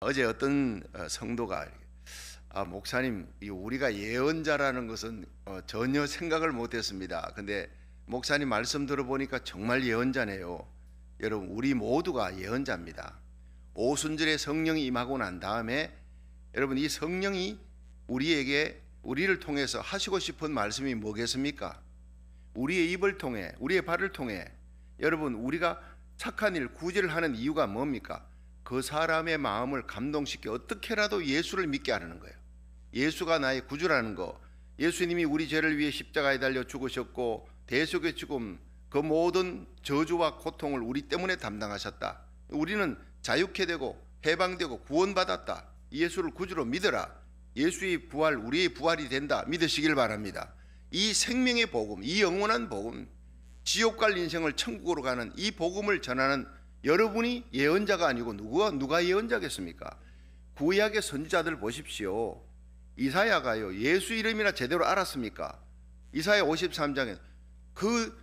어제 어떤 성도가 목사님, 우리가 예언자라는 것은 전혀 생각을 못했습니다. 근데 목사님 말씀 들어보니까 정말 예언자네요. 여러분, 우리 모두가 예언자입니다. 오순절에 성령이 임하고 난 다음에 여러분, 이 성령이 우리를 통해서 하시고 싶은 말씀이 뭐겠습니까? 우리의 입을 통해, 우리의 발을 통해 여러분, 우리가 착한 일, 구제를 하는 이유가 뭡니까? 그 사람의 마음을 감동시켜 어떻게라도 예수를 믿게 하는 거예요. 예수가 나의 구주라는 거, 예수님이 우리 죄를 위해 십자가에 달려 죽으셨고 대속의 죽음, 그 모든 저주와 고통을 우리 때문에 담당하셨다. 우리는 자유케 되고 해방되고 구원받았다. 예수를 구주로 믿어라. 예수의 부활, 우리의 부활이 된다. 믿으시길 바랍니다. 이 생명의 복음, 이 영원한 복음, 지옥 갈 인생을 천국으로 가는 이 복음을 전하는 여러분이 예언자가 아니고 누가 예언자겠습니까? 구약의 선지자들 보십시오. 이사야가요, 예수 이름이나 제대로 알았습니까? 이사야 53장에 그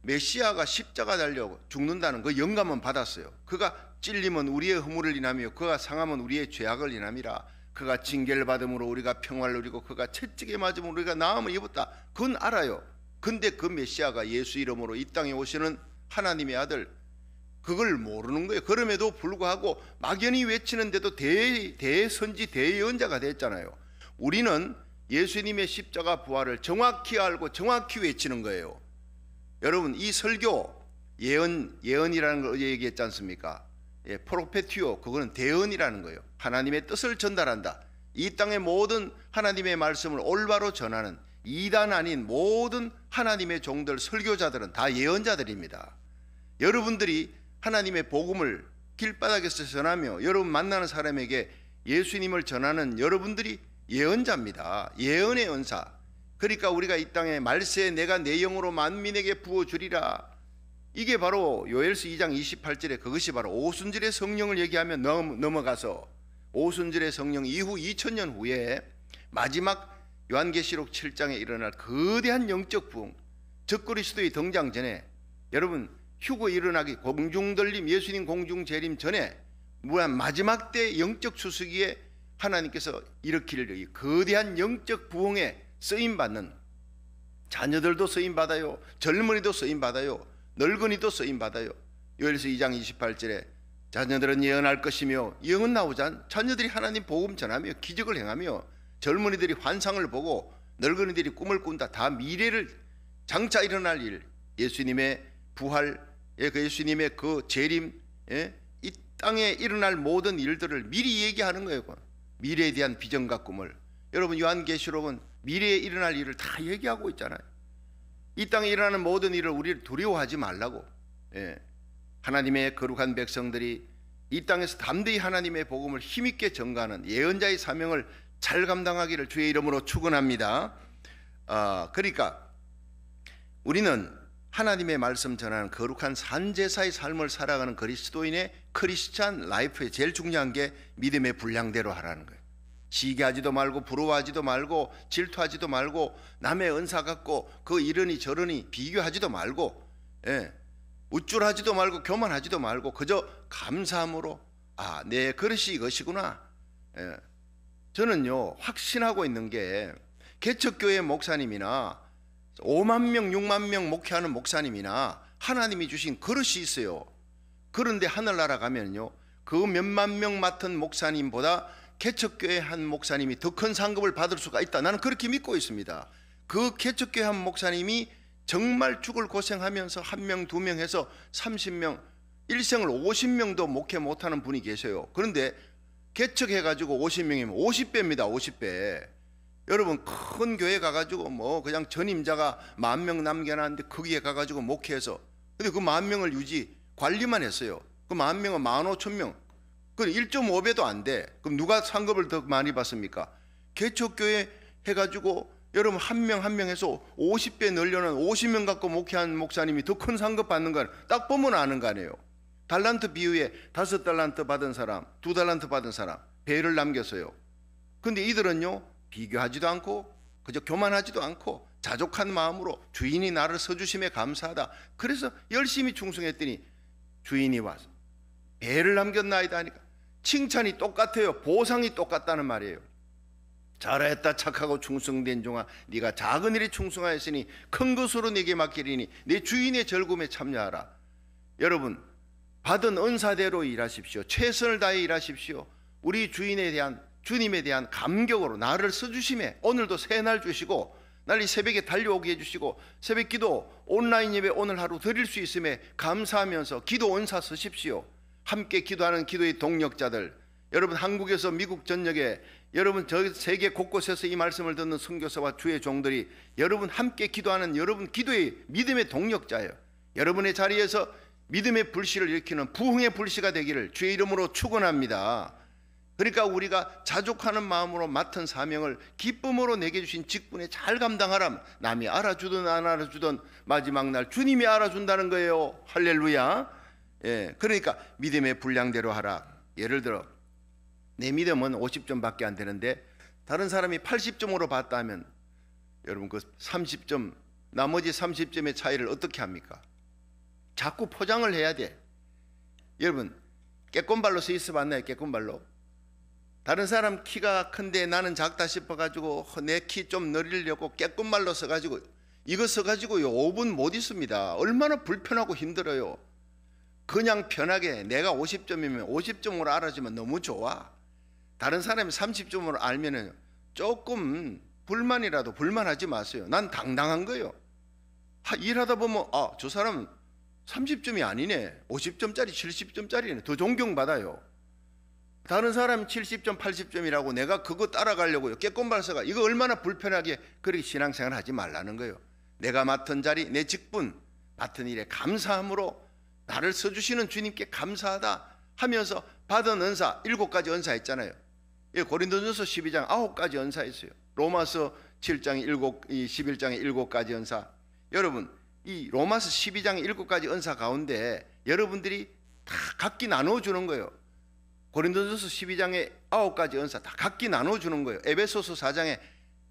메시아가 십자가 달려 죽는다는 그 영감은 받았어요. 그가 찔림은 우리의 허물을 인하며 그가 상함은 우리의 죄악을 인함이라. 그가 징계를 받음으로 우리가 평화를 누리고 그가 채찍에 맞음으로 우리가 나음을 입었다. 그건 알아요. 근데 그 메시아가 예수 이름으로 이 땅에 오시는 하나님의 아들, 그걸 모르는 거예요. 그럼에도 불구하고 막연히 외치는데도 대선지 대예언자가 됐잖아요. 우리는 예수님의 십자가 부활을 정확히 알고 정확히 외치는 거예요. 여러분, 이 설교, 예언이라는 걸 얘기했지 않습니까? 프로페티오, 그거는 대언이라는 거예요. 하나님의 뜻을 전달한다. 이 땅의 모든 하나님의 말씀을 올바로 전하는 이단 아닌 모든 하나님의 종들, 설교자들은 다 예언자들입니다. 여러분들이 하나님의 복음을 길바닥에서 전하며 여러분 만나는 사람에게 예수님을 전하는 여러분들이 예언자입니다. 예언의 은사. 그러니까 우리가 이 땅에 말세에 내가 내 영으로 만민에게 부어주리라. 이게 바로 요엘서 2장 28절에 그것이 바로 오순절의 성령을 얘기하며 넘어가서 오순절의 성령 이후 2000년 후에 마지막 요한계시록 7장에 일어날 거대한 영적 부흥, 적그리스도의 등장 전에 여러분 휴거 일어나기, 공중들림, 예수님 공중 재림 전에 마지막 때 영적 추수기에 하나님께서 일으킬 이 거대한 영적 부흥에 쓰임받는 자녀들도 쓰임받아요. 젊은이도 쓰임받아요. 늙은이도 쓰임받아요. 요엘서 2장 28절에 자녀들은 예언할 것이며, 예언 나오자 자녀들이 하나님 복음 전하며 기적을 행하며 젊은이들이 환상을 보고 늙은이들이 꿈을 꾼다. 다 미래를 장차 일어날 일, 예수님의 부활, 예수님의 그 재림, 이 땅에 일어날 모든 일들을 미리 얘기하는 거예요. 미래에 대한 비전과 꿈을. 여러분, 요한계시록은 미래에 일어날 일을 다 얘기하고 있잖아요. 이 땅에 일어나는 모든 일을 우리를 두려워하지 말라고. 하나님의 거룩한 백성들이 이 땅에서 담대히 하나님의 복음을 힘있게 전가하는 예언자의 사명을 잘 감당하기를 주의 이름으로 축원합니다. 그러니까 우리는 하나님의 말씀 전하는 거룩한 산제사의 삶을 살아가는 그리스도인의 크리스찬 라이프에 제일 중요한 게 믿음의 분량대로 하라는 거예요. 시기하지도 말고 부러워하지도 말고 질투하지도 말고 남의 은사 갖고 그 이러니 저러니 비교하지도 말고, 우쭐하지도 말고 교만하지도 말고 그저 감사함으로 내 그릇이 이것이구나. 저는요 확신하고 있는 게 개척교회 목사님이나 5만 명 6만 명 목회하는 목사님이나 하나님이 주신 그릇이 있어요. 그런데 하늘나라 가면요 그 몇만 명 맡은 목사님보다 개척교회 한 목사님이 더 큰 상급을 받을 수가 있다. 나는 그렇게 믿고 있습니다. 그 개척교회 한 목사님이 정말 죽을 고생하면서 한 명, 두 명 해서 30명, 일생을 50명도 목회 못하는 분이 계세요. 그런데 개척해가지고 50명이면 50배입니다. 50배. 여러분, 큰 교회 가가지고 그냥 전임자가 10,000명 남겨놨는데 거기에 가가지고 목회해서, 근데 그 10,000명을 관리만 했어요. 그 10,000명은 15,000명. 그 1.5배도 안 돼. 그럼 누가 상급을 더 많이 받습니까? 개척교회 해가지고 여러분 한 명 한 명 해서 50배 늘려는 50명 갖고 목회한 목사님이 더 큰 상급 받는 건 딱 보면 아는 거 아니에요. 달란트 비유에 5달란트 받은 사람, 2달란트 받은 사람 배를 남겼어요. 근데 이들은요 비교하지도 않고 그저 교만하지도 않고 자족한 마음으로 주인이 나를 써주심에 감사하다. 그래서 열심히 충성했더니 주인이 와서 배를 남겼나이다 하니까 칭찬이 똑같아요. 보상이 똑같다는 말이에요. 잘했다 착하고 충성된 종아, 네가 작은 일에 충성하였으니 큰 것으로 네게 맡기리니 내 주인의 즐거움에 참여하라. 여러분, 받은 은사대로 일하십시오. 최선을 다해 일하십시오. 우리 주님에 대한 감격으로 나를 써주심에 오늘도 새 날 주시고 날 이 새벽에 달려오게 해주시고 새벽 기도 온라인 예배 오늘 하루 드릴 수 있음에 감사하면서 기도 은사 쓰십시오. 함께 기도하는 기도의 동력자들, 여러분 한국에서 미국 전역에 여러분 저 세계 곳곳에서 이 말씀을 듣는 선교사와 주의 종들이 여러분 함께 기도하는 여러분 기도의 믿음의 동력자예요. 여러분의 자리에서 믿음의 불씨를 일으키는 부흥의 불씨가 되기를 주의 이름으로 축원합니다. 그러니까 우리가 자족하는 마음으로 맡은 사명을 기쁨으로 내게 주신 직분에 잘 감당하라. 남이 알아주든 안 알아주든 마지막 날 주님이 알아준다는 거예요. 할렐루야. 예, 그러니까 믿음의 분량대로 하라. 예를 들어 내 믿음은 50점밖에 안 되는데 다른 사람이 80점으로 봤다 하면 여러분 그 30점 나머지 30점의 차이를 어떻게 합니까? 자꾸 포장을 해야 돼. 여러분 깨꼼발로 서 있어 봤나요? 깨꼼발로. 다른 사람 키가 큰데 나는 작다 싶어가지고 내 키 좀 늘리려고 깨끗말로 써가지고 이거 써가지고요 5분 못 있습니다. 얼마나 불편하고 힘들어요. 그냥 편하게 내가 50점이면 50점으로 알아주면 너무 좋아. 다른 사람이 30점으로 알면은 조금 불만이라도 불만하지 마세요. 난 당당한 거예요. 일하다 보면 저 사람은 30점이 아니네, 50점짜리 70점짜리네, 더 존경받아요. 다른 사람이 70점 80점이라고 내가 그거 따라가려고요 깨꼼발서가 이거 얼마나 불편하게. 그렇게 신앙생활 하지 말라는 거예요. 내가 맡은 자리 내 직분 맡은 일에 감사함으로 나를 써주시는 주님께 감사하다 하면서 받은 은사 7가지 은사 했잖아요. 고린도전서 12장 9가지 은사 있어요. 로마서 7장 11장에 7가지 은사. 여러분 이 로마서 12장 7가지 은사 가운데 여러분들이 다 각기 나눠주는 거예요. 고린도전서 12장에 9가지 은사 다 각기 나눠주는 거예요. 에베소서 4장에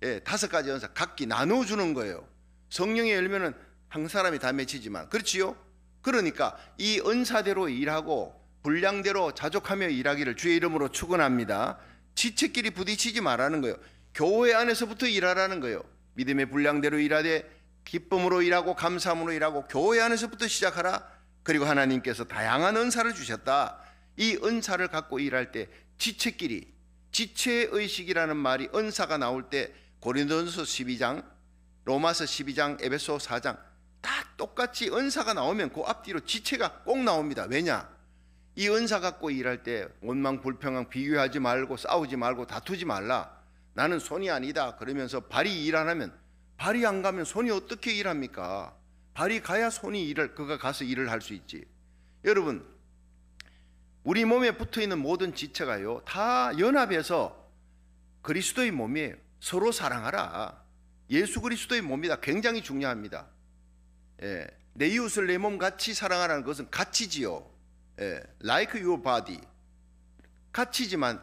5가지 은사 각기 나눠주는 거예요. 성령의 열매는 한 사람이 다 맺히지만, 그렇지요? 그러니까 이 은사대로 일하고 분량대로 자족하며 일하기를 주의 이름으로 축원합니다. 지체끼리 부딪히지 말라는 거예요. 교회 안에서부터 일하라는 거예요. 믿음의 분량대로 일하되 기쁨으로 일하고 감사함으로 일하고 교회 안에서부터 시작하라. 그리고 하나님께서 다양한 은사를 주셨다. 이 은사를 갖고 일할 때 지체끼리, 지체의식이라는 말이 은사가 나올 때 고린도전서 12장, 로마서 12장, 에베소 4장 다 똑같이 은사가 나오면 그 앞뒤로 지체가 꼭 나옵니다. 왜냐? 이 은사 갖고 일할 때 원망 불평한 비교하지 말고 싸우지 말고 다투지 말라. 나는 손이 아니다 그러면서 발이 일 안 하면, 발이 안 가면 손이 어떻게 일합니까? 발이 가야 손이 그가 가서 일을 할 수 있지. 여러분 우리 몸에 붙어있는 모든 지체가요 다 연합해서 그리스도의 몸이에요. 서로 사랑하라. 예수 그리스도의 몸이다. 굉장히 중요합니다. 내 이웃을 내 몸 같이 사랑하라는 것은 가치지요. Like your body, 가치지만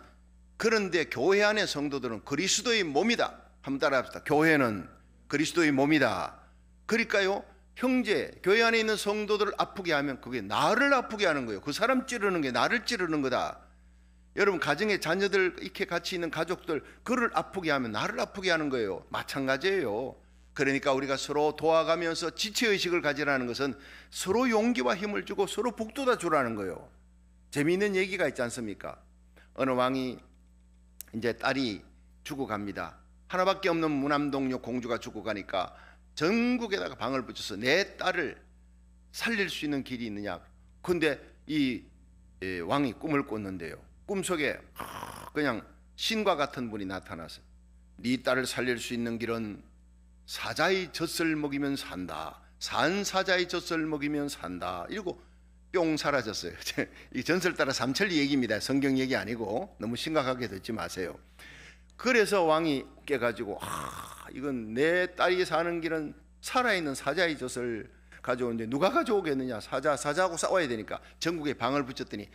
그런데 교회 안의 성도들은 그리스도의 몸이다. 한번 따라합시다. 교회는 그리스도의 몸이다. 그러니까요 형제, 교회 안에 있는 성도들을 아프게 하면 그게 나를 아프게 하는 거예요. 그 사람 찌르는 게 나를 찌르는 거다. 여러분 가정에 자녀들 이렇게 같이 있는 가족들 그를 아프게 하면 나를 아프게 하는 거예요. 마찬가지예요. 그러니까 우리가 서로 도와가면서 지체의식을 가지라는 것은 서로 용기와 힘을 주고 서로 북돋아 주라는 거예요. 재미있는 얘기가 있지 않습니까? 어느 왕이 이제 딸이 죽어갑니다. 하나밖에 없는 무남동녀 공주가 죽어가니까 전국에다가 방을 붙여서 내 딸을 살릴 수 있는 길이 있느냐. 근데 이 왕이 꿈을 꿨는데요 꿈속에 그냥 신과 같은 분이 나타나서 네 딸을 살릴 수 있는 길은 사자의 젖을 먹이면 산다. 산 사자의 젖을 먹이면 산다. 이러고 뿅 사라졌어요. 이 전설 따라 삼천리 얘기입니다. 성경 얘기 아니고 너무 심각하게 듣지 마세요. 그래서 왕이 깨가지고 이건 내 딸이 사는 길은 살아있는 사자의 젖을 가져오는데 누가 가져오겠느냐. 사자하고 싸워야 되니까 전국에 방을 붙였더니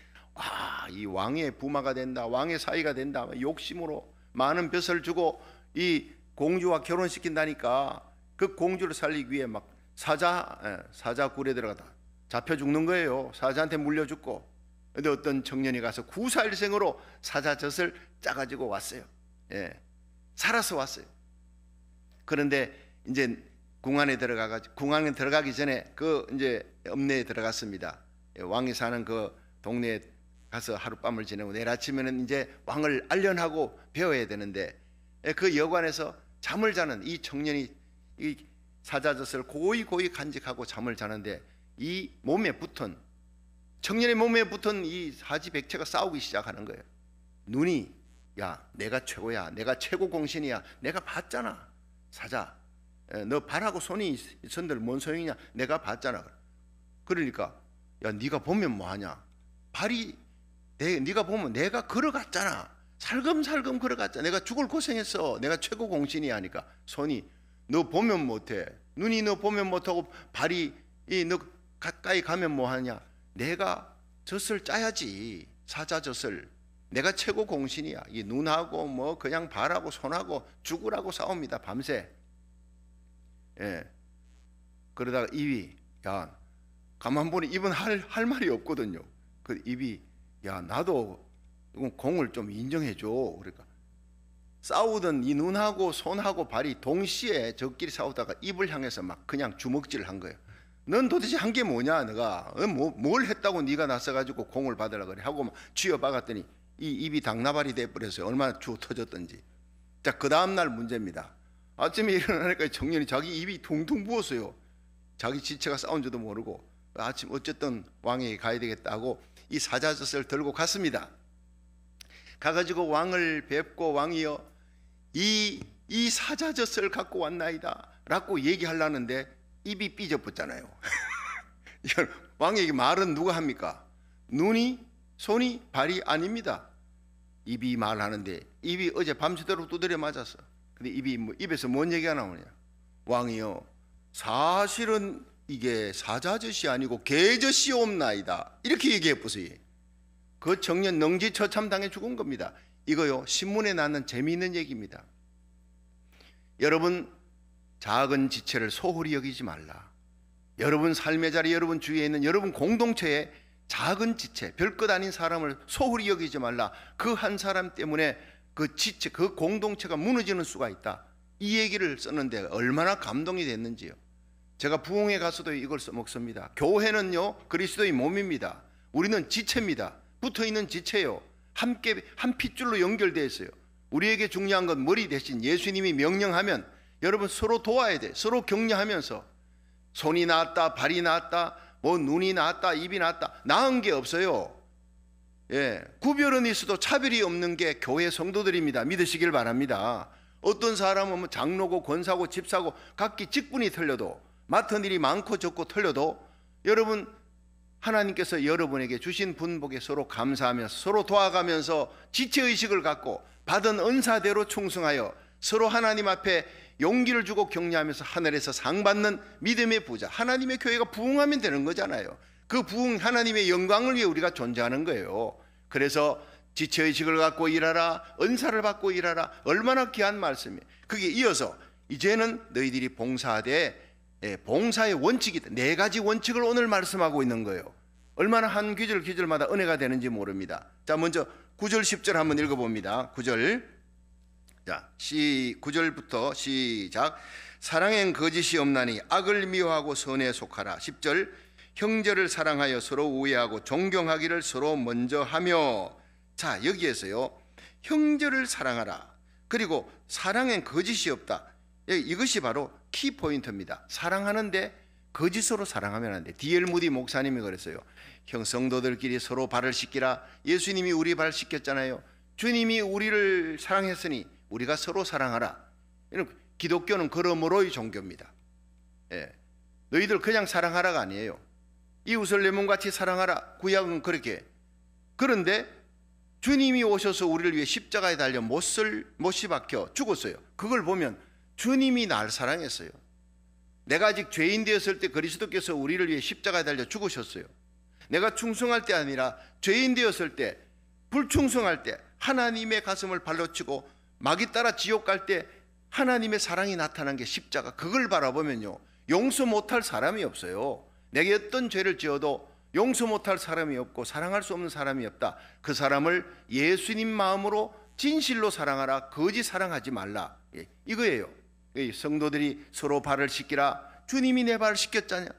이 왕의 부마가 된다, 왕의 사위가 된다, 욕심으로 많은 벼슬을 주고 이 공주와 결혼시킨다니까 그 공주를 살리기 위해 막 사자 굴에 들어가다 잡혀 죽는 거예요. 사자한테 물려 죽고. 근데 어떤 청년이 가서 구사일생으로 사자젖을 짜가지고 왔어요. 예, 살아서 왔어요. 그런데 이제 궁안에 들어가기 전에 그 이제 읍내에 들어갔습니다. 왕이 사는 그 동네에 가서 하룻밤을 지내고 내일 아침에는 이제 왕을 알련하고 배워야 되는데 그 여관에서 잠을 자는 이 청년이 이 사자젖을 고이 간직하고 잠을 자는데 이 몸에 붙은 청년의 몸에 붙은 이 사지백체가 싸우기 시작하는 거예요. 눈이 야 내가 최고야, 내가 최고 공신이야, 내가 봤잖아. 사자 너 발하고 손이 있었는데 뭔 소용이냐, 내가 봤잖아. 그러니까 야 네가 보면 뭐하냐, 발이 네가 보면 내가 걸어갔잖아, 살금살금 걸어갔잖아, 내가 죽을 고생했어, 내가 최고 공신이야 하니까 손이 너 보면 못해, 눈이 너 보면 못하고 발이 너 가까이 가면 뭐하냐, 내가 젖을 짜야지, 사자젖을. 내가 최고 공신이야. 이 눈하고 뭐 그냥 발하고 손하고 죽으라고 싸웁니다, 밤새. 예. 그러다가 입이 야 가만 보니 입은 할 말이 없거든요. 그 입이 야 나도 공을 좀 인정해 줘. 그러니까 싸우던 이 눈하고 손하고 발이 동시에 저끼리 싸우다가 입을 향해서 막 그냥 주먹질을 한 거예요. 넌 도대체 한 게 뭐냐, 내가 뭘 했다고 네가 나서가지고 공을 받으라 그래 하고 막 쥐어박았더니 이 입이 당나발이 돼버렸어요. 얼마나 주워 터졌던지. 자, 그 다음날 문제입니다. 아침에 일어나니까 청년이 자기 입이 퉁퉁 부었어요. 자기 지체가 싸운 줄도 모르고 아침 어쨌든 왕에게 가야 되겠다고 이 사자젖을 들고 갔습니다. 가가지고 왕을 뵙고 왕이여 이 사자젖을 갖고 왔나이다 라고 얘기하려는데 입이 삐져붙잖아요. 왕에게 말은 누가 합니까? 눈이 손이 발이 아닙니다. 입이 말하는데 입이 어제 밤새도록 두드려 맞았어. 근데 입에서 뭔 얘기가 나오냐, 왕이여 사실은 이게 사자젖이 아니고 개젖이옵나이다 이렇게 얘기해 보세요. 그 청년 능지처참 당해 죽은 겁니다. 이거요 신문에 나는 재미있는 얘기입니다. 여러분 작은 지체를 소홀히 여기지 말라. 여러분 삶의 자리, 여러분 주위에 있는 여러분 공동체에 작은 지체, 별것 아닌 사람을 소홀히 여기지 말라. 그 한 사람 때문에 그 지체, 그 공동체가 무너지는 수가 있다. 이 얘기를 썼는데 얼마나 감동이 됐는지요. 제가 부흥회 가서도 이걸 써먹습니다. 교회는요 그리스도의 몸입니다. 우리는 지체입니다. 붙어있는 지체요. 함께 한 핏줄로 연결되어 있어요. 우리에게 중요한 건 머리 대신 예수님이 명령하면 여러분 서로 도와야 돼. 서로 격려하면서 손이 나았다, 발이 나았다, 뭐 눈이 나았다, 입이 나았다, 나은 게 없어요. 예, 구별은 있어도 차별이 없는 게 교회 성도들입니다. 믿으시길 바랍니다. 어떤 사람은 뭐 장로고 권사고 집사고 각기 직분이 틀려도 맡은 일이 많고 적고 틀려도 여러분 하나님께서 여러분에게 주신 분복에 서로 감사하면서 서로 도와가면서 지체의식을 갖고 받은 은사대로 충성하여 서로 하나님 앞에 용기를 주고 격려하면서 하늘에서 상 받는 믿음의 부자, 하나님의 교회가 부흥하면 되는 거잖아요. 그 부흥 하나님의 영광을 위해 우리가 존재하는 거예요. 그래서 지체의식을 갖고 일하라, 은사를 받고 일하라, 얼마나 귀한 말씀이에요. 그게 이어서 이제는 너희들이 봉사하되 봉사의 원칙이다. 4가지 원칙을 오늘 말씀하고 있는 거예요. 얼마나 한 귀절마다 은혜가 되는지 모릅니다. 자, 먼저 9절 10절 한번 읽어봅니다. 9절. 자, 9절부터 시작. 사랑엔 거짓이 없나니 악을 미워하고 선에 속하라. 10절. 형제를 사랑하여 서로 우애하고 존경하기를 서로 먼저 하며. 자, 여기에서요 형제를 사랑하라, 그리고 사랑엔 거짓이 없다. 이것이 바로 키포인트입니다. 사랑하는데 거짓으로 사랑하면 안 돼. D.L. 무디 목사님이 그랬어요. 형 성도들끼리 서로 발을 씻기라. 예수님이 우리 발 씻겼잖아요. 주님이 우리를 사랑했으니 우리가 서로 사랑하라. 기독교는 그러므로의 종교입니다. 예. 너희들 그냥 사랑하라가 아니에요. 이웃을 내 몸같이 사랑하라. 구약은 그렇게. 그런데 주님이 오셔서 우리를 위해 십자가에 달려 못이 박혀 죽었어요. 그걸 보면 주님이 날 사랑했어요. 내가 아직 죄인 되었을 때 그리스도께서 우리를 위해 십자가에 달려 죽으셨어요. 내가 충성할 때 아니라 죄인 되었을 때, 불충성할 때 하나님의 가슴을 발로 치고 마귀 따라 지옥 갈 때 하나님의 사랑이 나타난 게 십자가. 그걸 바라보면요 용서 못할 사람이 없어요. 내게 어떤 죄를 지어도 용서 못할 사람이 없고 사랑할 수 없는 사람이 없다. 그 사람을 예수님 마음으로 진실로 사랑하라. 거짓 사랑하지 말라. 이거예요. 성도들이 서로 발을 씻기라. 주님이 내 발을 씻겼잖냐.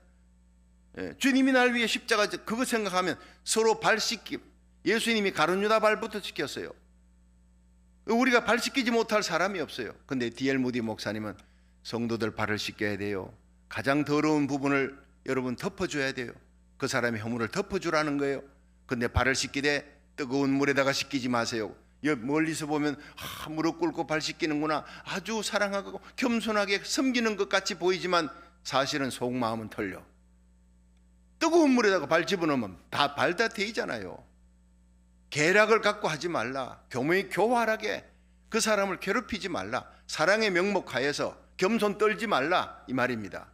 주님이 날 위해 십자가, 그거 생각하면 서로 발 씻기. 예수님이 가룟 유다 발부터 씻겼어요. 우리가 발 씻기지 못할 사람이 없어요. 근데 D.L. 무디 목사님은 성도들 발을 씻겨야 돼요. 가장 더러운 부분을 여러분 덮어줘야 돼요. 그 사람의 허물을 덮어주라는 거예요. 근데 발을 씻기되 뜨거운 물에다가 씻기지 마세요. 멀리서 보면 무릎 꿇고 발 씻기는구나, 아주 사랑하고 겸손하게 섬기는 것 같이 보이지만 사실은 속마음은 털려. 뜨거운 물에다가 발 집어넣으면 발 다 데이잖아요. 계략을 갖고 하지 말라. 교활하게 그 사람을 괴롭히지 말라. 사랑의 명목하에서 겸손 떨지 말라, 이 말입니다.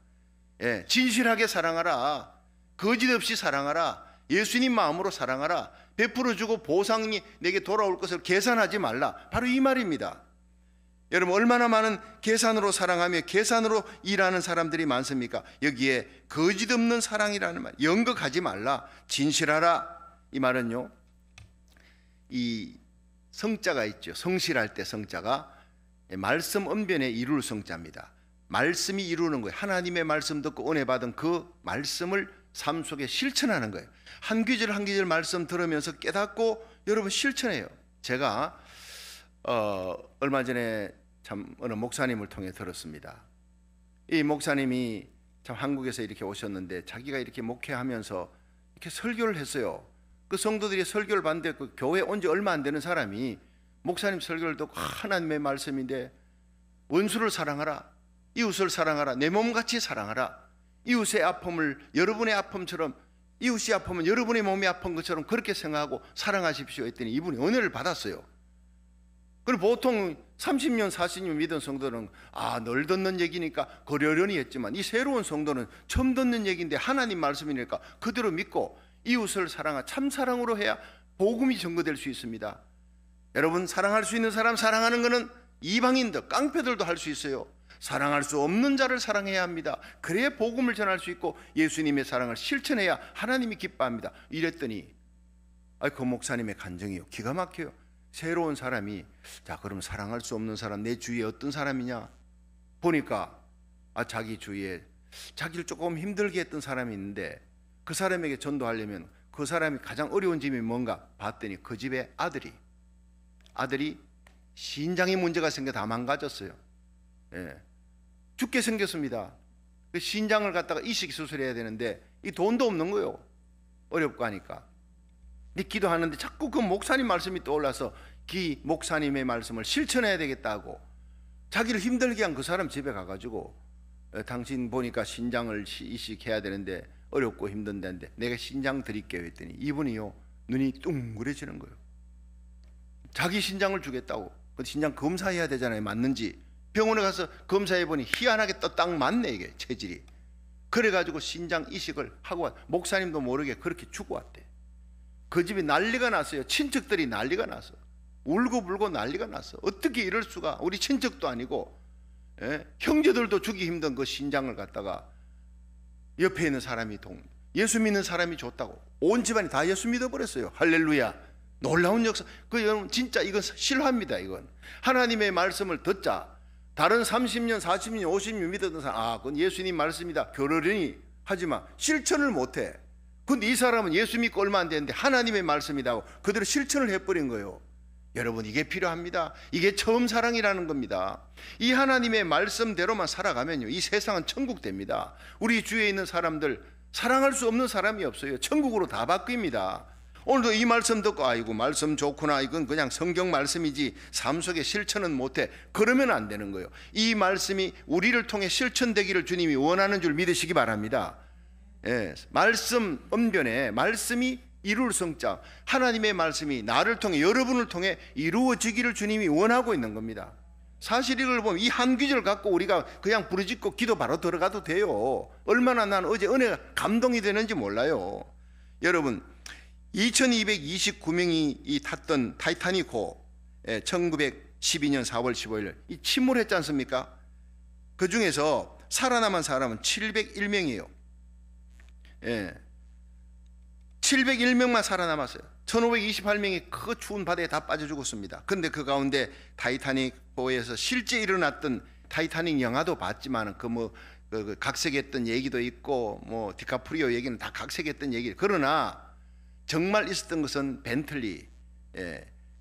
진실하게 사랑하라. 거짓 없이 사랑하라. 예수님 마음으로 사랑하라. 베풀어주고 보상이 내게 돌아올 것을 계산하지 말라. 바로 이 말입니다. 여러분, 얼마나 많은 계산으로 사랑하며 계산으로 일하는 사람들이 많습니까? 여기에 거짓 없는 사랑이라는 말, 연극하지 말라, 진실하라. 이 말은요, 이 성자가 있죠. 성실할 때 성자가 말씀 언변에 이룰 성자입니다. 말씀이 이루는 거예요. 하나님의 말씀 듣고 은혜 받은 그 말씀을 삶 속에 실천하는 거예요. 한 귀절 한 귀절 말씀 들으면서 깨닫고 여러분 실천해요. 제가 얼마 전에 참 어느 목사님을 통해 들었습니다. 이 목사님이 참 한국에서 이렇게 오셨는데 자기가 이렇게 목회하면서 이렇게 설교를 했어요. 그 성도들이 설교를 봤는데 그 교회 온 지 얼마 안 되는 사람이 목사님 설교를 듣고 하나님의 말씀인데 원수를 사랑하라, 이웃을 사랑하라, 내 몸같이 사랑하라, 이웃의 아픔을 여러분의 아픔처럼, 이웃이 아프면 여러분의 몸이 아픈 것처럼 그렇게 생각하고 사랑하십시오 했더니 이분이 은혜를 받았어요. 그리고 보통 30년 40년 믿은 성도는 늘 듣는 얘기니까 그러려니 했지만 이 새로운 성도는 처음 듣는 얘기인데 하나님 말씀이니까 그대로 믿고 이웃을 참 사랑으로 해야 복음이 전거될 수 있습니다. 여러분, 사랑할 수 있는 사람 사랑하는 것은 이방인들, 깡패들도 할 수 있어요. 사랑할 수 없는 자를 사랑해야 합니다. 그래야 복음을 전할 수 있고 예수님의 사랑을 실천해야 하나님이 기뻐합니다. 이랬더니 그 목사님의 간증이요, 기가 막혀요. 새로운 사람이 그럼 사랑할 수 없는 사람, 내 주위에 어떤 사람이냐 보니까 자기 주위에 자기를 조금 힘들게 했던 사람이 있는데 그 사람에게 전도하려면 그 사람이 가장 어려운 점이 뭔가 봤더니 그 집에 아들이 신장에 문제가 생겨 다 망가졌어요. 죽게 생겼습니다. 그 신장을 갖다가 이식 수술해야 되는데 이 돈도 없는 거예요. 어렵고 하니까. 근데 기도하는데 자꾸 그 목사님 말씀이 떠올라서 그 목사님의 말씀을 실천해야 되겠다고 자기를 힘들게 한 그 사람 집에 가가지고 당신 보니까 신장을 이식해야 되는데 어렵고 힘든데 내가 신장 드릴게요 했더니 이분이요, 눈이 둥그레지는 거예요. 자기 신장을 주겠다고. 그 신장 검사해야 되잖아요, 맞는지. 병원에 가서 검사해보니 희한하게 또 딱 맞네, 이게 체질이. 그래가지고 신장 이식을 하고 왔. 목사님도 모르게 그렇게 죽어왔대. 그 집이 난리가 났어요. 친척들이 난리가 났어. 울고불고 난리가 났어. 어떻게 이럴 수가. 우리 친척도 아니고 형제들도 주기 힘든 그 신장을 갖다가 옆에 있는 사람이 예수 믿는 사람이 줬다고 온 집안이 다 예수 믿어버렸어요. 할렐루야. 놀라운 역사. 여러분 진짜 이건 실화입니다. 이건 하나님의 말씀을 듣자. 다른 30년 40년 50년 믿었던 사람 그건 예수님 말씀이다 그러려니 하지만 실천을 못해. 근데 이 사람은 예수 믿고 얼마 안 됐는데 하나님의 말씀이라고 그대로 실천을 해버린 거예요. 여러분, 이게 필요합니다. 이게 처음 사랑이라는 겁니다. 이 하나님의 말씀대로만 살아가면요, 이 세상은 천국 됩니다. 우리 주위에 있는 사람들 사랑할 수 없는 사람이 없어요. 천국으로 다 바뀝니다. 오늘도 이 말씀 듣고 아이고 말씀 좋구나, 이건 그냥 성경 말씀이지 삶 속에 실천은 못해, 그러면 안 되는 거예요. 이 말씀이 우리를 통해 실천되기를 주님이 원하는 줄 믿으시기 바랍니다. 말씀 언변에 말씀이 이룰 성자, 하나님의 말씀이 나를 통해 여러분을 통해 이루어지기를 주님이 원하고 있는 겁니다. 사실 이걸 보면 이 한 귀절 갖고 우리가 그냥 부르짖고 기도 바로 들어가도 돼요. 얼마나 난 어제 은혜가 감동이 되는지 몰라요. 여러분, 2229명이 탔던 타이타닉호 1912년 4월 15일 이 침몰했지 않습니까? 그 중에서 살아남은 사람은 701명이에요. 701명만 살아남았어요. 1528명이 그 추운 바다에 다 빠져 죽었습니다. 근데 그 가운데 타이타닉 호에서 실제 일어났던 타이타닉 영화도 봤지만 그 각색했던 얘기도 있고 뭐 디카프리오 얘기는 다 각색했던 얘기. 그러나 정말 있었던 것은 벤틀리,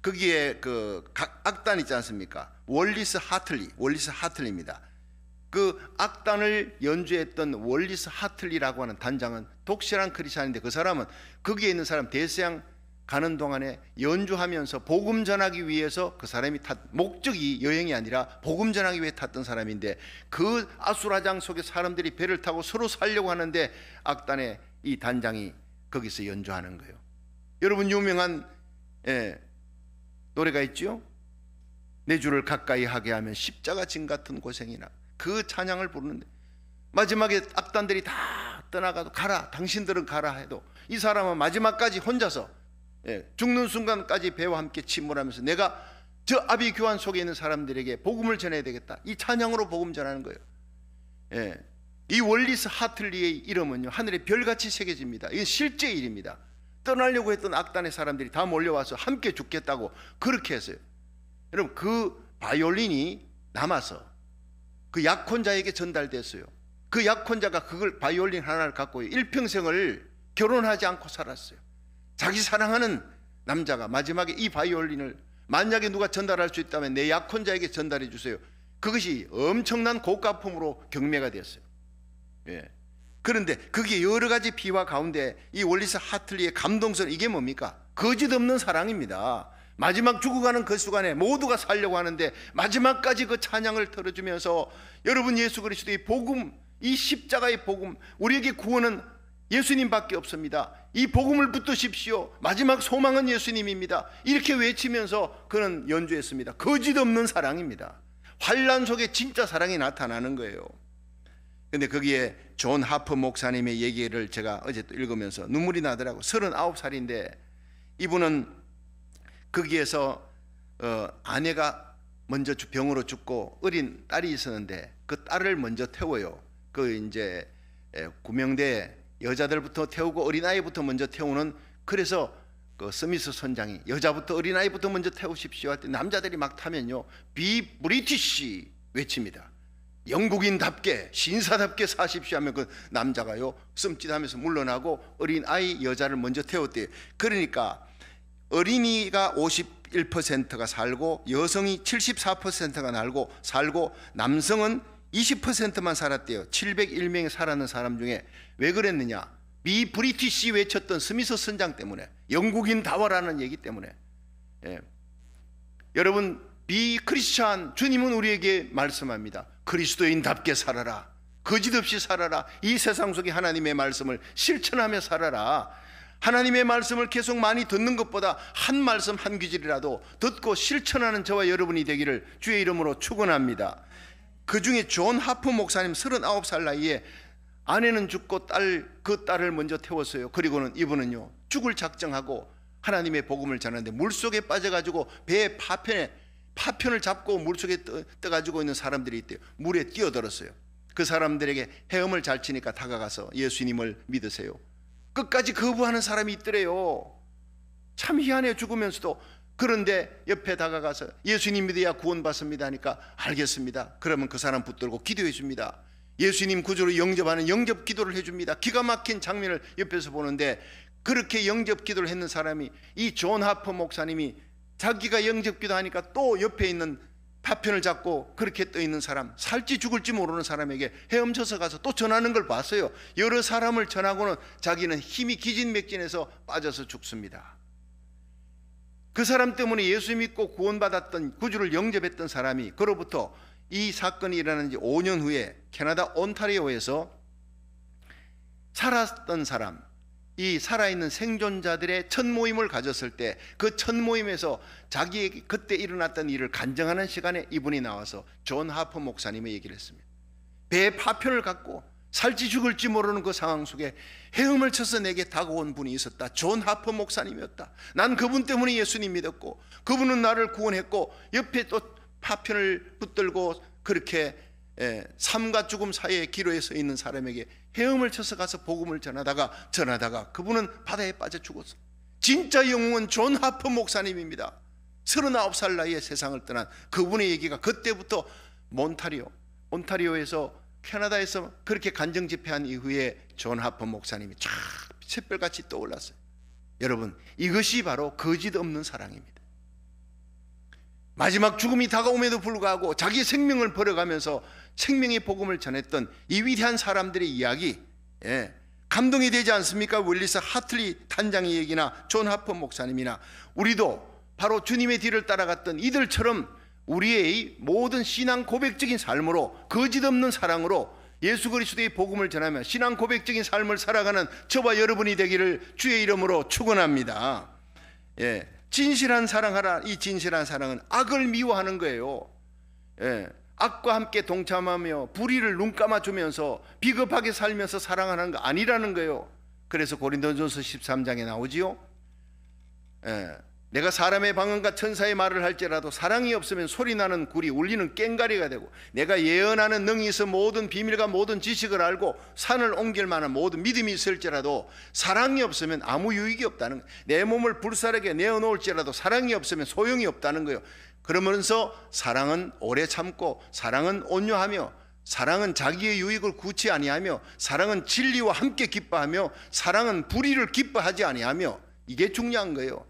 거기에 그 악단 있지 않습니까? 월리스 하틀리입니다. 그 악단을 연주했던 월리스 하틀리라고 하는 단장은 독실한 크리스찬인데, 그 사람은 거기에 있는 사람 대서양 가는 동안에 연주하면서 복음 전하기 위해서, 그 사람이 목적이 여행이 아니라 복음 전하기 위해 탔던 사람인데, 그 아수라장 속에 사람들이 배를 타고 서로 살려고 하는데 악단의 이 단장이 거기서 연주하는 거예요. 여러분 유명한 노래가 있죠. 내 주를 가까이 하게 하면 십자가 진 같은 고생이나, 그 찬양을 부르는데 마지막에 악단들이 다 떠나가도 가라, 당신들은 가라 해도 이 사람은 마지막까지 혼자서 죽는 순간까지 배와 함께 침몰하면서 내가 저 아비 교환 속에 있는 사람들에게 복음을 전해야 되겠다, 이 찬양으로 복음 전하는 거예요. 이 월리스 하틀리의 이름은요 하늘에 별같이 새겨집니다. 이건 실제 일입니다. 떠나려고 했던 악단의 사람들이 다 몰려와서 함께 죽겠다고 그렇게 했어요. 여러분 그 바이올린이 남아서 그 약혼자에게 전달됐어요. 그 약혼자가 그걸 바이올린 하나를 갖고 일평생을 결혼하지 않고 살았어요. 자기 사랑하는 남자가 마지막에 이 바이올린을 만약에 누가 전달할 수 있다면 내 약혼자에게 전달해 주세요. 그것이 엄청난 고가품으로 경매가 됐어요. 그런데 그게 여러 가지 비화 가운데 이 월리스 하틀리의 감동선, 이게 뭡니까? 거짓 없는 사랑입니다. 마지막 죽어가는 그 순간에 모두가 살려고 하는데 마지막까지 그 찬양을 들어주면서, 여러분 예수 그리스도의 복음, 이 십자가의 복음, 우리에게 구원은 예수님밖에 없습니다. 이 복음을 붙드십시오. 마지막 소망은 예수님입니다. 이렇게 외치면서 그는 연주했습니다. 거짓 없는 사랑입니다. 환난 속에 진짜 사랑이 나타나는 거예요. 근데 거기에 존 하퍼 목사님의 얘기를 제가 어제 또 읽으면서 눈물이 나더라고. 39살인데 이분은 거기에서 아내가 먼저 병으로 죽고 어린 딸이 있었는데 그 딸을 먼저 태워요. 그 이제 구명대 여자들부터 태우고 어린아이부터 먼저 태우는, 그래서 그 스미스 선장이 여자부터 어린아이부터 먼저 태우십시오 할 때 남자들이 막 타면요 비 브리티시 외칩니다. 영국인답게 신사답게 사십시오 하면 그 남자가요 씀짓하면서 물러나고 어린아이 여자를 먼저 태웠대요. 그러니까 어린이가 51%가 살고 여성이 74%가 살고 남성은 20%만 살았대요. 701명이 살았는 사람 중에. 왜 그랬느냐? 미 브리티시 외쳤던 스미스 선장 때문에, 영국인다워라는 얘기 때문에. 여러분 비 크리스찬, 주님은 우리에게 말씀합니다. 그리스도인답게 살아라. 거짓 없이 살아라. 이 세상 속에 하나님의 말씀을 실천하며 살아라. 하나님의 말씀을 계속 많이 듣는 것보다 한 말씀 한 귀질이라도 듣고 실천하는 저와 여러분이 되기를 주의 이름으로 축원합니다. 그 중에 존 하프 목사님 39살 나이에 아내는 죽고 그 딸을 먼저 태웠어요. 그리고는 이분은요 죽을 작정하고 하나님의 복음을 전하는데 물속에 빠져가지고 배의 파편을 잡고 물속에 떠가지고 있는 사람들이 있대요. 물에 뛰어들었어요. 그 사람들에게 헤엄을 잘 치니까 다가가서 예수님을 믿으세요. 끝까지 거부하는 사람이 있더래요. 참 희한해, 죽으면서도. 그런데 옆에 다가가서 예수님 믿어야 구원받습니다 하니까 알겠습니다. 그러면 그 사람 붙들고 기도해 줍니다. 예수님 구주로 영접하는 영접 기도를 해줍니다. 기가 막힌 장면을 옆에서 보는데, 그렇게 영접 기도를 했는 사람이 이 존 하퍼 목사님이 자기가 영접 기도하니까 또 옆에 있는 파편을 잡고 그렇게 떠 있는 사람, 살지 죽을지 모르는 사람에게 헤엄쳐서 가서 또 전하는 걸 봤어요. 여러 사람을 전하고는 자기는 힘이 기진맥진해서 빠져서 죽습니다. 그 사람 때문에 예수 믿고 구원받았던, 구주를 영접했던 사람이 그로부터 이 사건이 일어난 지 5년 후에 캐나다 온타리오에서 살았던 사람, 이 살아있는 생존자들의 첫 모임을 가졌을 때 그 첫 모임에서 자기에게 그때 일어났던 일을 간증하는 시간에 이분이 나와서 존 하퍼 목사님의 얘기를 했습니다. 배에 파편을 갖고 살지 죽을지 모르는 그 상황 속에 헤엄을 쳐서 내게 다가온 분이 있었다. 존 하퍼 목사님이었다. 난 그분 때문에 예수님 믿었고 그분은 나를 구원했고 옆에 또 파편을 붙들고 그렇게 삶과 죽음 사이의 기로에 서 있는 사람에게 헤엄을 쳐서 가서 복음을 전하다가 그분은 바다에 빠져 죽었어. 진짜 영웅은 존 하퍼 목사님입니다. 39살 나이에 세상을 떠난 그분의 얘기가 그때부터 온타리오에서 캐나다에서 그렇게 간증 집회한 이후에 존 하퍼 목사님이 쫙 샛별같이 떠올랐어요. 여러분, 이것이 바로 거짓 없는 사랑입니다. 마지막 죽음이 다가옴에도 불구하고 자기 생명을 버려가면서 생명의 복음을 전했던 이 위대한 사람들의 이야기, 감동이 되지 않습니까? 윌리스 하틀리 단장의 얘기나 존 하퍼 목사님이나 우리도 바로 주님의 뒤를 따라갔던 이들처럼 우리의 모든 신앙 고백적인 삶으로, 거짓 없는 사랑으로 예수 그리스도의 복음을 전하며 신앙 고백적인 삶을 살아가는 저와 여러분이 되기를 주의 이름으로 축원합니다. 진실한 사랑하라. 이 진실한 사랑은 악을 미워하는 거예요. 악과 함께 동참하며 불의를 눈감아주면서 비겁하게 살면서 사랑하는 거 아니라는 거예요. 그래서 고린도전서 13장에 나오지요. 내가 사람의 방언과 천사의 말을 할지라도 사랑이 없으면 소리나는 굴이 울리는 꽹가리가 되고, 내가 예언하는 능이 있어 모든 비밀과 모든 지식을 알고 산을 옮길 만한 모든 믿음이 있을지라도 사랑이 없으면 아무 유익이 없다는 거예요. 내 몸을 불사르게 내어놓을지라도 사랑이 없으면 소용이 없다는 거예요. 그러면서 사랑은 오래 참고, 사랑은 온유하며, 사랑은 자기의 유익을 구치 아니하며, 사랑은 진리와 함께 기뻐하며, 사랑은 불의를 기뻐하지 아니하며, 이게 중요한 거예요.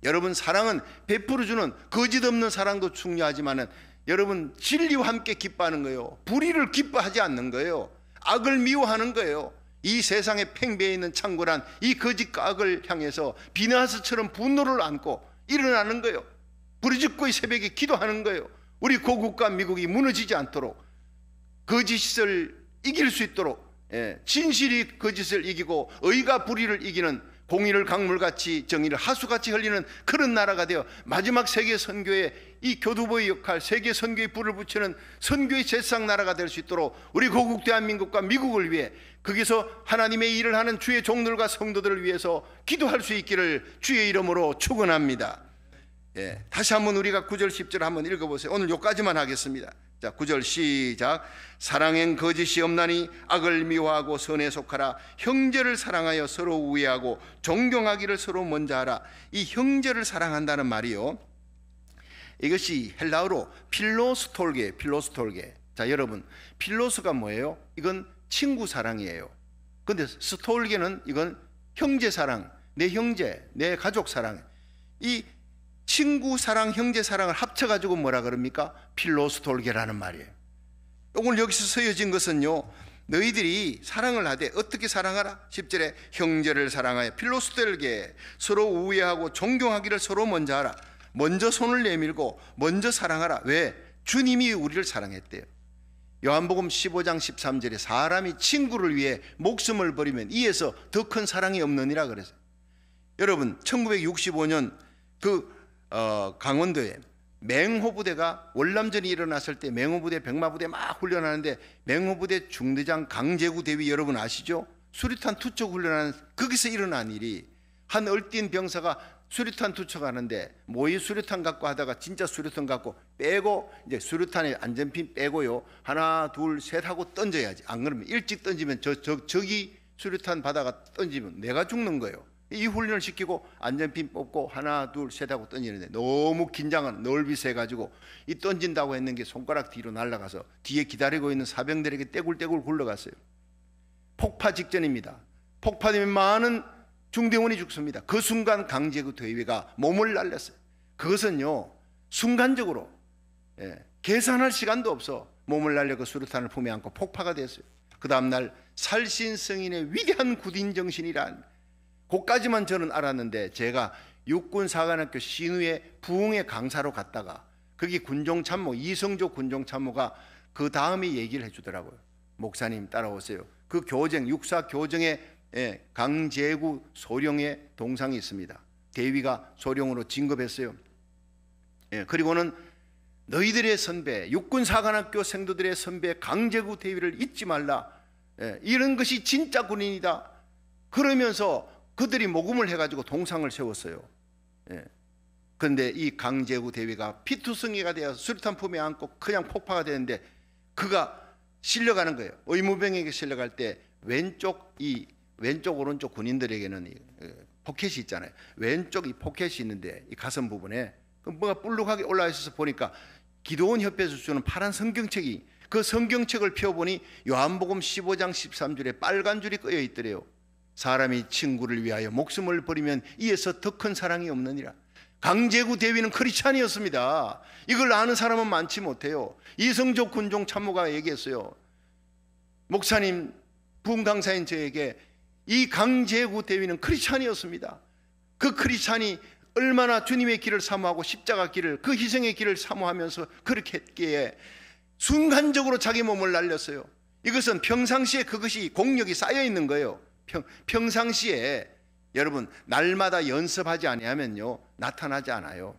여러분, 사랑은 베풀어주는 거짓 없는 사랑도 중요하지만은 여러분, 진리와 함께 기뻐하는 거예요. 불의를 기뻐하지 않는 거예요. 악을 미워하는 거예요. 이 세상에 팽배해 있는 창고란 이 거짓과 악을 향해서 비나스처럼 분노를 안고 일어나는 거예요. 부르짖고의 새벽에 기도하는 거예요. 우리 고국과 미국이 무너지지 않도록, 거짓을 이길 수 있도록, 진실이 거짓을 이기고 의가 불의를 이기는, 공의를 강물같이 정의를 하수같이 흘리는 그런 나라가 되어 마지막 세계 선교의 이 교두보의 역할, 세계 선교의 불을 붙이는 선교의 제상 나라가 될 수 있도록 우리 고국 대한민국과 미국을 위해, 거기서 하나님의 일을 하는 주의 종들과 성도들을 위해서 기도할 수 있기를 주의 이름으로 축원합니다. 다시 한번 우리가 9절 10절 한번 읽어보세요. 오늘 여기까지만 하겠습니다. 자, 9절 시작. 사랑엔 거짓이 없나니 악을 미워하고 선에 속하라. 형제를 사랑하여 서로 우애하고 존경하기를 서로 먼저 하라. 이 형제를 사랑한다는 말이요, 이것이 헬라어로 필로스톨게. 자, 여러분, 필로스가 뭐예요? 이건 친구 사랑이에요. 근데 스톨게는 이건 형제 사랑, 내 형제, 내 가족 사랑. 이 친구 사랑, 형제 사랑을 합쳐가지고 뭐라 그럽니까? 필로스톨게라는 말이에요. 오늘 여기서 쓰여진 것은요, 너희들이 사랑을 하되 어떻게 사랑하라? 10절에 형제를 사랑하여 필로스톨게, 서로 우애하고 존경하기를 서로 먼저 하라. 먼저 손을 내밀고 먼저 사랑하라. 왜? 주님이 우리를 사랑했대요. 요한복음 15장 13절에 사람이 친구를 위해 목숨을 버리면 이에서 더 큰 사랑이 없느니라 그랬어요. 여러분, 1965년 강원도에 맹호부대가 월남전이 일어났을 때 맹호부대, 백마부대 막 훈련하는데, 맹호부대 중대장 강제구 대위 여러분 아시죠? 수류탄 투척 훈련하는, 거기서 일어난 일이, 한 얼띤 병사가 수류탄 투척하는데 모의 수류탄 갖고 하다가 진짜 수류탄 갖고 빼고, 이제 수류탄에 안전핀 빼고요, 하나 둘 셋 하고 던져야지. 안 그러면 일찍 던지면 저기 수류탄 받아가 던지면 내가 죽는 거예요. 이 훈련을 시키고 안전핀 뽑고 하나 둘 셋 하고 던지는데, 너무 긴장한 넓이세 가지고 이 던진다고 했는 게 손가락 뒤로 날아가서 뒤에 기다리고 있는 사병들에게 떼굴떼굴 굴러갔어요. 폭파 직전입니다. 폭파되면 많은 중대원이 죽습니다. 그 순간 강제구 대위가 몸을 날렸어요. 그것은요, 순간적으로, 계산할 시간도 없어 몸을 날려 그 수류탄을 품에 안고 폭파가 됐어요. 그 다음날 살신성인의 위대한 군인 정신이란, 그까지만 저는 알았는데, 제가 육군사관학교 신우의 부흥회 강사로 갔다가 거기 군종참모 이성조 군종참모가 그 다음에 얘기를 해주더라고요. 목사님 따라오세요. 그 교정, 육사 교정에 강제구 소령의 동상이 있습니다. 대위가 소령으로 진급했어요. 그리고는 너희들의 선배, 육군사관학교 생도들의 선배 강제구 대위를 잊지 말라. 이런 것이 진짜 군인이다. 그러면서 그들이 모금을 해가지고 동상을 세웠어요. 그런데 이 강제구 대위가 피투성이가 되어 수류탄 품에 안고 그냥 폭파가 되는데, 그가 실려가는 거예요. 의무병에게 실려갈 때 왼쪽 오른쪽 군인들에게는 포켓이 있잖아요. 왼쪽 이 포켓이 있는데 이 가슴 부분에 뭐가 볼록하게 올라와 있어서 보니까 기도원 협회에서 주는 파란 성경책이, 그 성경책을 펴보니 요한복음 15장 13절에 빨간 줄이 꺼여 있더래요. 사람이 친구를 위하여 목숨을 버리면 이에서 더 큰 사랑이 없느니라. 강제구 대위는 크리스찬이었습니다. 이걸 아는 사람은 많지 못해요. 이성적 군종 참모가 얘기했어요. 목사님, 부흥 강사인 저에게 이 강제구 대위는 크리스찬이었습니다. 그 크리스찬이 얼마나 주님의 길을 사모하고 십자가 길을, 그 희생의 길을 사모하면서 그렇게 했기에 순간적으로 자기 몸을 날렸어요. 이것은 평상시에 그것이 공력이 쌓여 있는 거예요. 평상시에 여러분 날마다 연습하지 아니하면요 나타나지 않아요.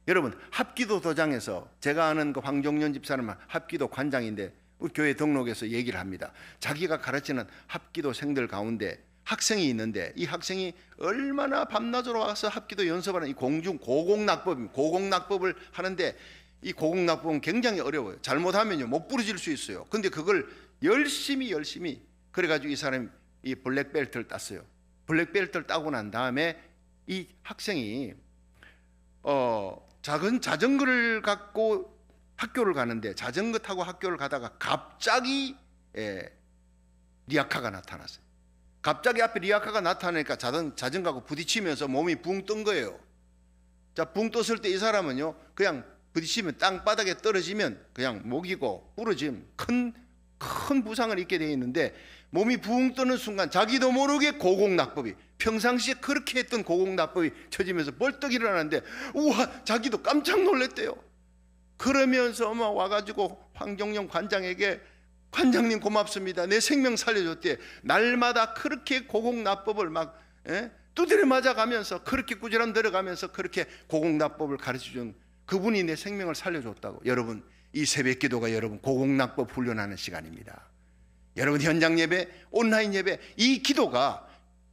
여러분 합기도 도장에서, 제가 아는 그 황종년 집사는 합기도 관장인데 우리 교회 등록에서 얘기를 합니다. 자기가 가르치는 합기도생들 가운데 학생이 있는데 이 학생이 얼마나 밤낮으로 와서 합기도 연습하는 이 고공낙법을 하는데, 이 고공낙법은 굉장히 어려워요. 잘못하면요 못 부러질 수 있어요. 근데 그걸 열심히 그래가지고 이 사람이 이 블랙벨트를 땄어요. 블랙벨트를 따고 난 다음에 이 학생이 작은 자전거를 갖고 학교를 가는데, 자전거 타고 학교를 가다가 갑자기 리아카가 나타났어요. 갑자기 앞에 리아카가 나타나니까 자전거하고 부딪히면서 몸이 붕 뜬 거예요. 자, 붕 떴을 때 이 사람은요 그냥 부딪히면 땅바닥에 떨어지면 그냥 목이고 부러짐, 큰 부상을 입게 되어 있는데, 몸이 붕 뜨는 순간 자기도 모르게 고공낙법이, 평상시에 그렇게 했던 고공낙법이 쳐지면서 벌떡 일어나는데 우와, 자기도 깜짝 놀랐대요. 그러면서 와가지고 황종영 관장에게, 관장님 고맙습니다, 내 생명 살려줬대. 날마다 그렇게 고공낙법을 막 두드려 맞아가면서, 그렇게 꾸지람 들어가면서 그렇게 고공낙법을 가르쳐준 그분이 내 생명을 살려줬다고. 여러분, 이 새벽 기도가 여러분 고공낙법 훈련하는 시간입니다. 여러분 현장 예배, 온라인 예배, 이 기도가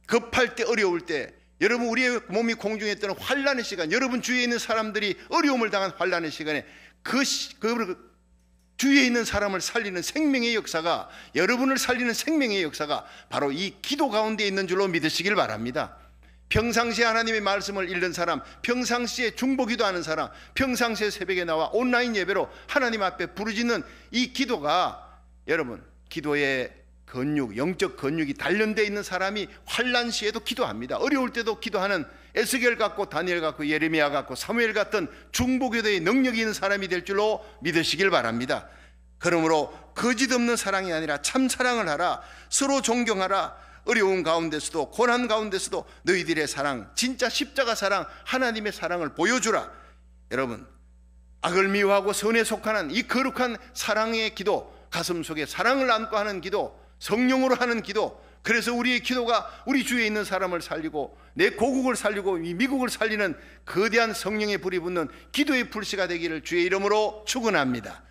급할 때, 어려울 때, 여러분 우리의 몸이 공중에 뜨는 환난의 시간, 여러분 주위에 있는 사람들이 어려움을 당한 환난의 시간에 그 주위에 있는 사람을 살리는 생명의 역사가, 여러분을 살리는 생명의 역사가 바로 이 기도 가운데 있는 줄로 믿으시길 바랍니다. 평상시에 하나님의 말씀을 읽는 사람, 평상시에 중보기도하는 사람, 평상시에 새벽에 나와 온라인 예배로 하나님 앞에 부르짖는 이 기도가, 여러분 기도의 근육, 영적 근육이 단련되어 있는 사람이 환난 시에도 기도합니다. 어려울 때도 기도하는 에스겔 같고 다니엘 같고 예레미야 같고 사무엘 같은 중보기도의 능력이 있는 사람이 될 줄로 믿으시길 바랍니다. 그러므로 거짓 없는 사랑이 아니라 참 사랑을 하라. 서로 존경하라. 어려운 가운데서도 고난 가운데서도 너희들의 사랑, 진짜 십자가 사랑, 하나님의 사랑을 보여주라. 여러분, 악을 미워하고 선에 속하는 이 거룩한 사랑의 기도, 가슴 속에 사랑을 안고 하는 기도, 성령으로 하는 기도, 그래서 우리의 기도가 우리 주위에 있는 사람을 살리고 내 고국을 살리고 이 미국을 살리는 거대한 성령의 불이 붙는 기도의 불씨가 되기를 주의 이름으로 축원합니다.